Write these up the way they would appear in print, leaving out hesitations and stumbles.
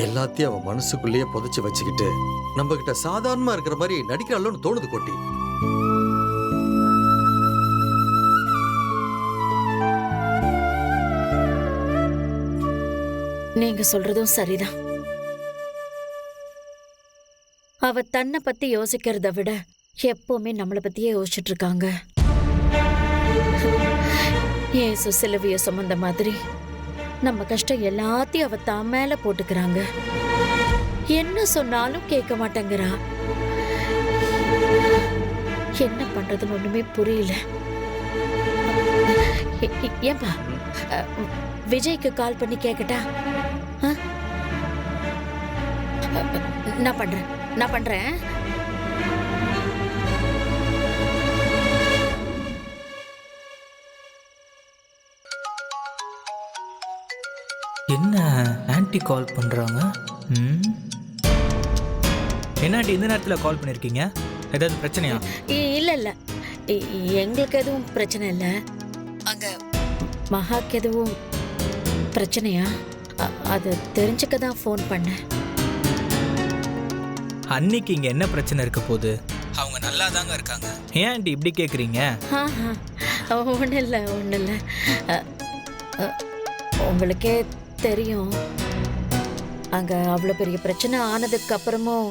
எல்லாத்தையும் அவன் மனசுக்குள்ளேயே புதைச்சு வச்சுக்கிட்டு நம்ம கிட்ட சாதாரணமா இருக்கிற மாதிரி நடிக்கிறாளோன்னு தோணுது கோட்டி. நீங்க சொல்றதும் சரிதான். அவ தன்னை பத்தி யோசிக்கிறத விட எப்பவுமே நம்மளை பத்தியே யோசிச்சுட்டு இருக்காங்க. ஏசு சிலுவைய சுமந்த மாதிரி நம்ம கஷ்டம் எல்லாத்தையும் அவ தான் மேல போட்டுக்கிறாங்க. என்ன சொன்னாலும் கேட்க மாட்டேங்கிறா. என்ன பண்றதுன்னு ஒண்ணுமே புரியல. ஏன்பா விஜய்க்கு கால் பண்ணி கேக்கட்டா? நான் பண்றேன். என்ன ஆன்ட்டி கால் பண்ணுறாங்க? என்ன ஆன்ட்டி இந்த நேரத்தில் கால் பண்ணியிருக்கீங்க? ஏதாவது பிரச்சனையா? இல்லை எங்களுக்கு எதுவும் பிரச்சனை இல்லை. அங்கே மகாக்கு எதுவும் பிரச்சனையா? அது தெரிஞ்சுக்க தான் ஃபோன் பண்ணேன். அன்னைக்கு இங்கே என்ன பிரச்சனை இருக்க போகுது? அவங்க நல்லா தாங்க இருக்காங்க. ஏன் ஆன்ட்டி இப்படி கேட்குறீங்க? ஒன்றும் இல்லை. உங்களுக்கே தெரியும், அங்கே அவ்வளோ பெரிய பிரச்சனை ஆனதுக்கு அப்புறமும்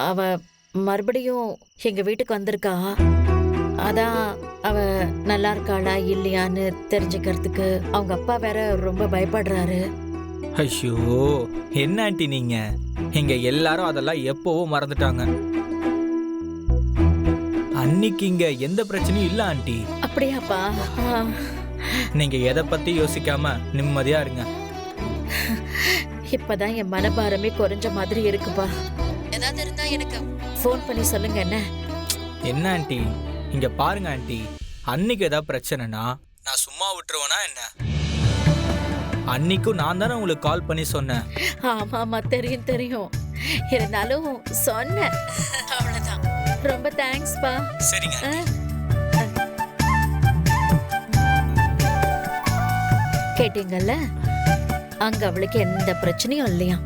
அவ மறுபடியும் எங்கள் வீட்டுக்கு வந்திருக்கா. அதான் அவ நல்லா இருக்காளா இல்லையான்னு தெரிஞ்சுக்கிறதுக்கு அவங்க அப்பா வேற ரொம்ப பயப்படுறாரு. ஐயோ, என்ன ஆன்ட்டி நீங்க? இங்க எல்லாரும் அதெல்லாம் எப்பவோ மறந்துட்டாங்க. அன்னைக்கு இங்க எந்த பிரச்சனையும் இல்ல ஆன்ட்டி. அப்படியாப்பா? நீங்க எதை பத்தி யோசிக்காம நிம்மதியா இருங்க. இப்பதான் என் மனபாரமே குறைஞ்ச மாதிரி இருக்குப்பா. ஏதாவது இருந்தா எனக்கு ஃபோன் பண்ணி சொல்லுங்க. என்ன ஆன்ட்டி, இங்க பாருங்க ஆன்ட்டி, அன்னைக்கு ஏதாவது பிரச்சனைனா நான் சும்மா விட்டுருவேனா என்ன? அன்னைக்கும் நான் தானே உங்களுக்கு கால் பண்ணி சொன்னேன். ஆமா தெரியும். இருந்தாலும் சொன்னேன், அவ்வளவுதான். ரொம்ப தேங்க்ஸ்பா. சரிங்க. கேட்டீங்கல்ல, அங்க அவளுக்கு எந்த பிரச்சனையும் இல்லையா.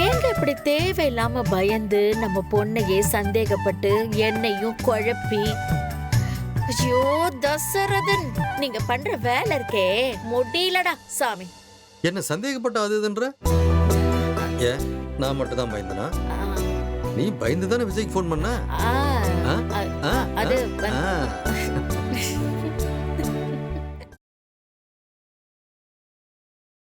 ஏங்க இப்படி தேவையில்லாம பயந்து நம்ம பொண்ணையே சந்தேகப்பட்டு என்னையும் குழப்பி? ஐயோ தசரதன், நீங்க பண்ற வேலை இருக்கே முடியலடா சாமி. என்ன சந்தேகப்பட்ட அதுன்ற? நான் மட்டும் தான் பயந்தனா? நீ பயந்து தானே விஜய்க்கு ஃபோன் பண்ண? அது